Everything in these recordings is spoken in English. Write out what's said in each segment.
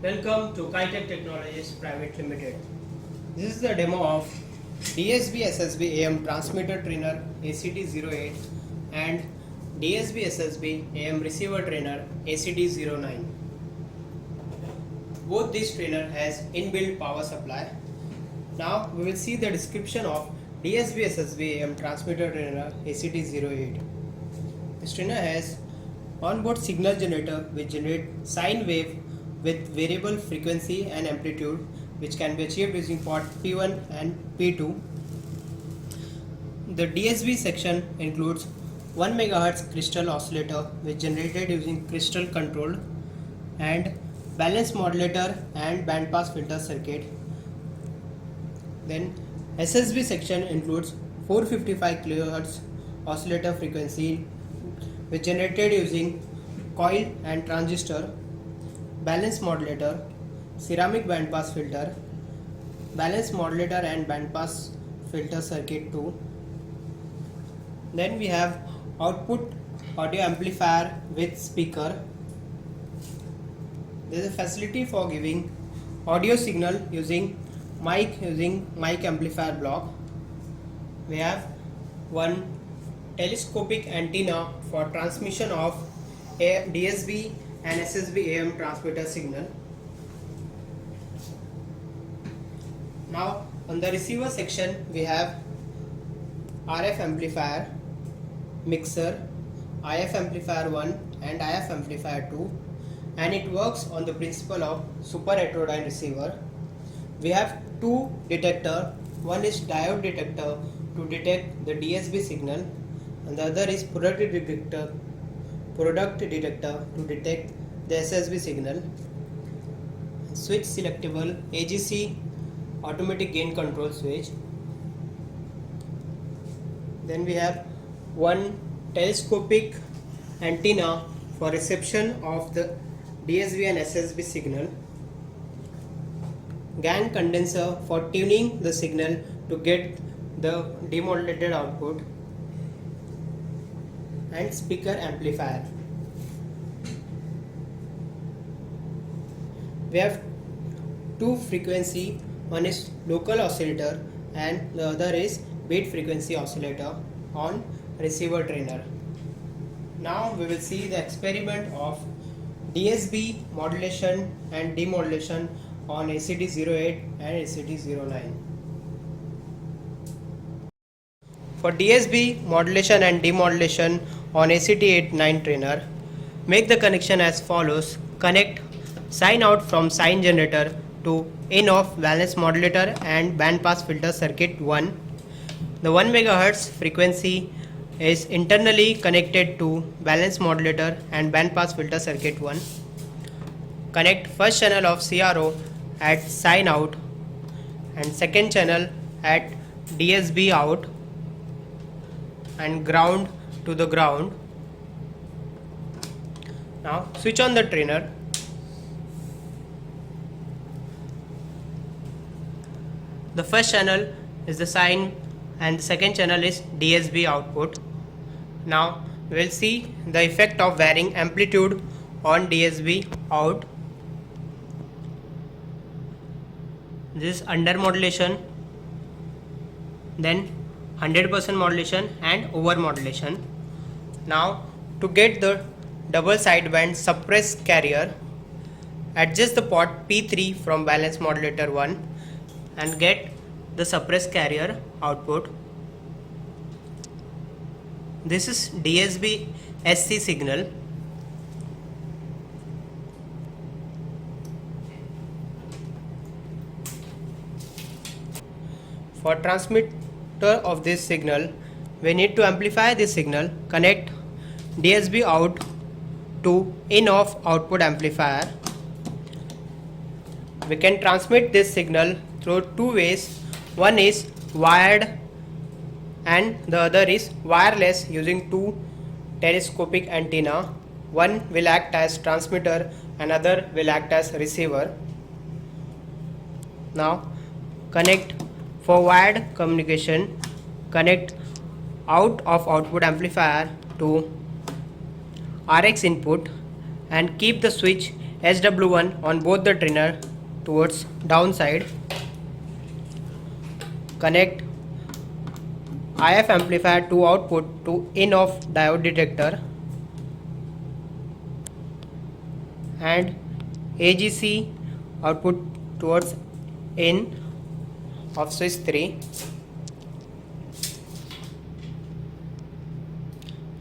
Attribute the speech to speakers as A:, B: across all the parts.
A: Welcome to Kitech Technologies Private Limited. This is the demo of DSB SSB AM transmitter trainer ACT08 and DSB SSB AM receiver trainer ACT09. Both these trainer has inbuilt power supply. Now we will see the description of DSB SSB AM transmitter trainer ACT08. This trainer has onboard signal generator which generate sine wave with variable frequency and amplitude, which can be achieved using port P1 and P2. The DSB section includes 1 MHz crystal oscillator which generated using crystal control, and balance modulator and band pass filter circuit. Then SSB section includes 455 kHz oscillator frequency which generated using coil and transistor, balance modulator, ceramic band pass filter, balance modulator and band pass filter circuit 2. Then we have output audio amplifier with speaker. There is a facility for giving audio signal using mic amplifier block. We have one telescopic antenna for transmission of DSB and SSB AM transmitter signal. Now on the receiver section we have RF amplifier, mixer, IF amplifier 1 and IF amplifier 2, and it works on the principle of super heterodyne receiver. We have two detector, one is diode detector to detect the DSB signal and the other is product detector to detect the SSB signal. Switch selectable AGC automatic gain control switch. Then we have one telescopic antenna for reception of the DSB and SSB signal. GAN condenser for tuning the signal to get the demodulated output, and speaker amplifier. We have two frequency, one is local oscillator and the other is beat frequency oscillator on receiver trainer. Now we will see the experiment of DSB modulation and demodulation on ACT08 and ACT09. For DSB modulation and demodulation on ACT89 trainer, make the connection as follows. Connect sine out from sine generator to in of balance modulator and band pass filter circuit 1. The 1 MHz frequency is internally connected to balance modulator and band pass filter circuit 1. Connect first channel of CRO at sine out and second channel at DSB out and ground to the ground. Now switch on the trainer. The first channel is the sine and the second channel is DSB output. Now we will see the effect of varying amplitude on DSB out. This is under modulation, then 100% modulation and over modulation. Now to get the double sideband suppress carrier, adjust the port P3 from balance modulator 1 and get the suppress carrier output. This is DSB SC signal. For transmitter of this signal, we need to amplify this signal. Connect DSB out to in of output amplifier. We can transmit this signal through two ways. One is wired and the other is wireless using two telescopic antenna. One will act as transmitter, another will act as receiver. Now connect for wired communication. Connect out of output amplifier to RX input and keep the switch SW1 on both the trainer towards downside. Connect IF amplifier to output to in of diode detector and AGC output towards in of switch 3.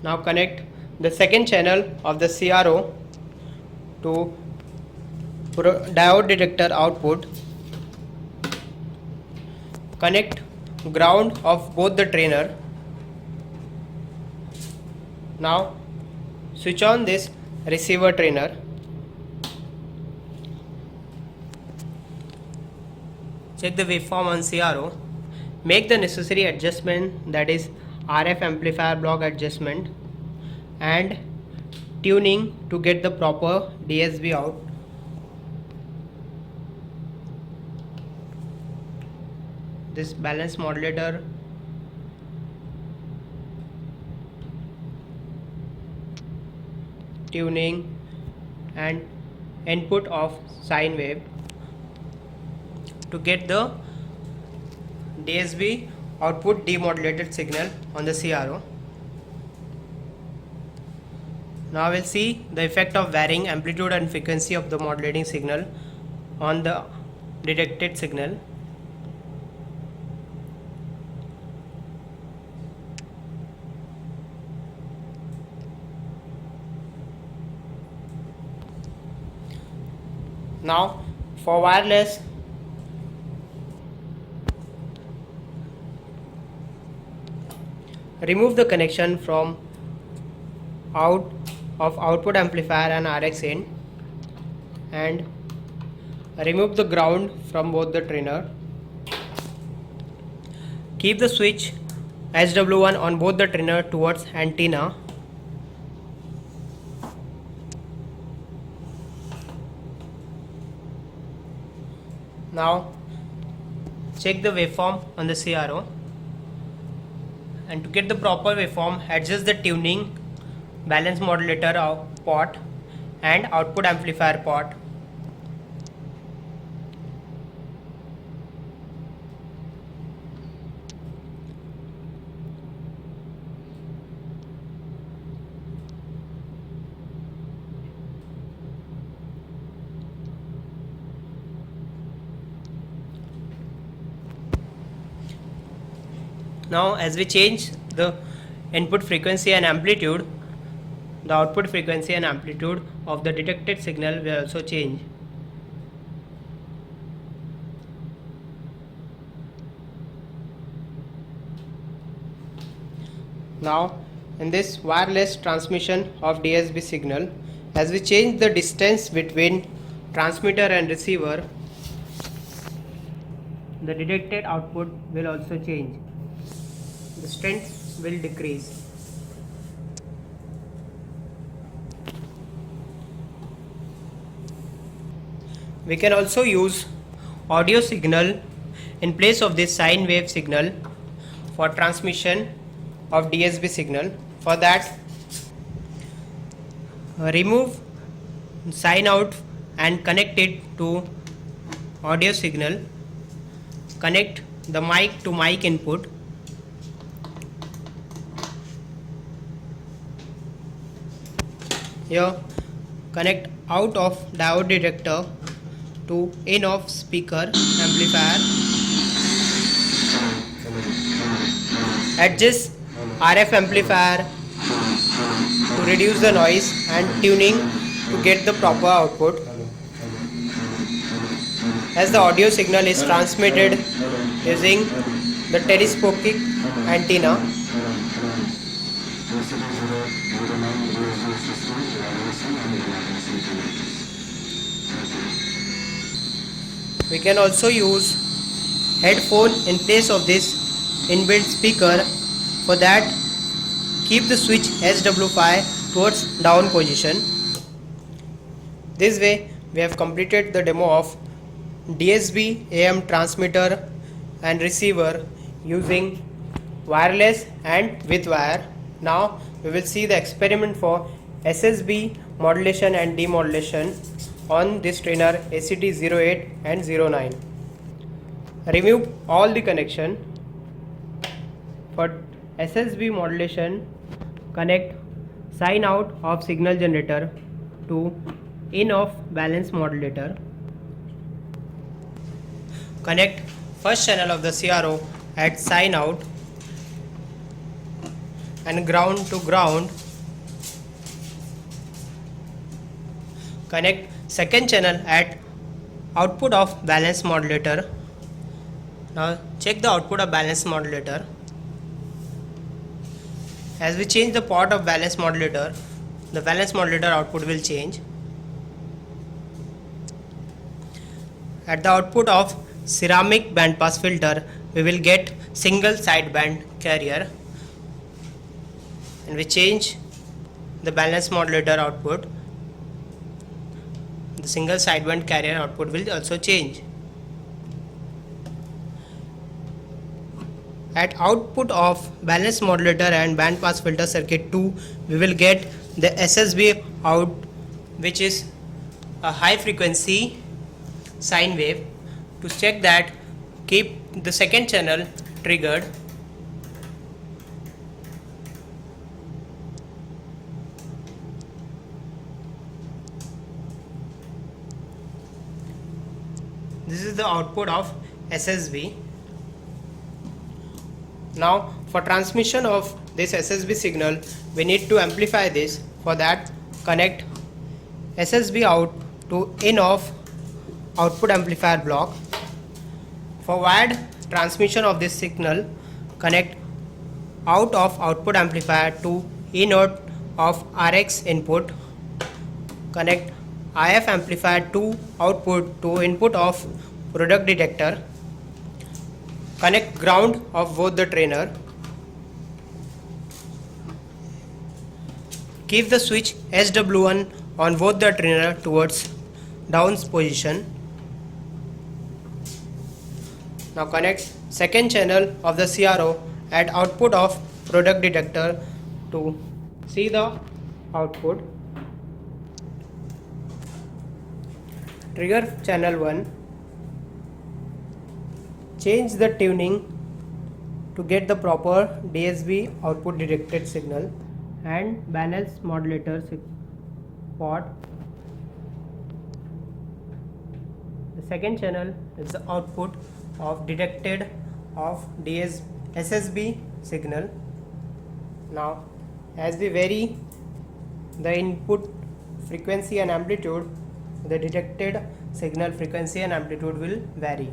A: Now connect the second channel of the CRO to diode detector output. Connect ground of both the trainer. Now switch on this receiver trainer. Check the waveform on CRO. Make the necessary adjustment, that is RF amplifier block adjustment and tuning to get the proper DSB out. This balance modulator tuning and input of sine wave to get the DSB output demodulated signal on the CRO. Now we'll see the effect of varying amplitude and frequency of the modulating signal on the detected signal. Now for wireless, remove the connection from output amplifier and RX in and remove the ground from both the trainer. Keep the switch SW1 on both the trainer towards antenna. Now check the waveform on the CRO, and to get the proper waveform, adjust the tuning, balance modulator pot and output amplifier pot. Now as we change the input frequency and amplitude, the output frequency and amplitude of the detected signal will also change. Now in this wireless transmission of DSB signal, as we change the distance between transmitter and receiver, the detected output will also change. The strength will decrease. We can also use audio signal in place of this sine wave signal for transmission of DSB signal. For that, remove sine out and connect it to audio signal. Connect the mic to mic input. Here connect out of diode detector to in of speaker amplifier. Adjust RF amplifier to reduce the noise and tuning to get the proper output. As the audio signal is transmitted using the telescopic antenna, we can also use headphone in place of this inbuilt speaker. For that, keep the switch SW5 towards down position. This way we have completed the demo of DSB AM transmitter and receiver using wireless and with wire. Now we will see the experiment for SSB modulation and demodulation on this trainer ACT08 and 09. Remove all the connection. For SSB modulation, connect sine out of signal generator to in of balance modulator. Connect first channel of the CRO at sine out and ground to ground. Connect second channel at output of balance modulator. Now check the output of balance modulator. As we change the port of balance modulator, the balance modulator output will change. At the output of ceramic band pass filter, we will get single sideband carrier, and we change the balance modulator output. The single sideband carrier output will also change. At output of balance modulator and band pass filter circuit 2, we will get the SSB out, which is a high frequency sine wave. To check that, keep the second channel triggered. This is the output of SSB. Now for transmission of this SSB signal, we need to amplify this. For that, connect SSB out to in of output amplifier block. For wired transmission of this signal, connect out of output amplifier to in out of RX input. Connect IF amplifier to output to input of product detector. Connect ground of both the trainer. Keep the switch SW1 on both the trainer towards down position. Now connect second channel of the CRO at output of product detector to see the output. Trigger channel 1. Change the tuning to get the proper DSB output detected signal, and balance modulator port. The second channel is the output of detected of SSB signal. Now as we vary the input frequency and amplitude, the detected signal frequency and amplitude will vary.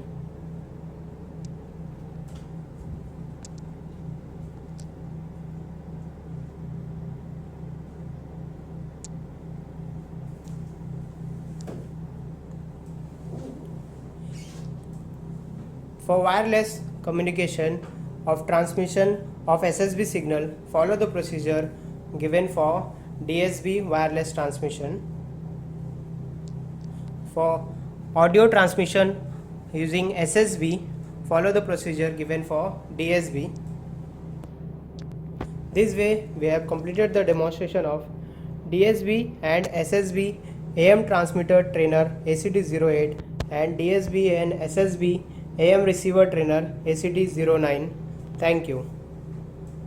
A: For wireless communication of transmission of SSB signal, follow the procedure given for DSB wireless transmission. For audio transmission using SSB, follow the procedure given for DSB. This way, we have completed the demonstration of DSB and SSB AM transmitter trainer ACT08 and DSB and SSB AM receiver trainer ACT09. Thank you.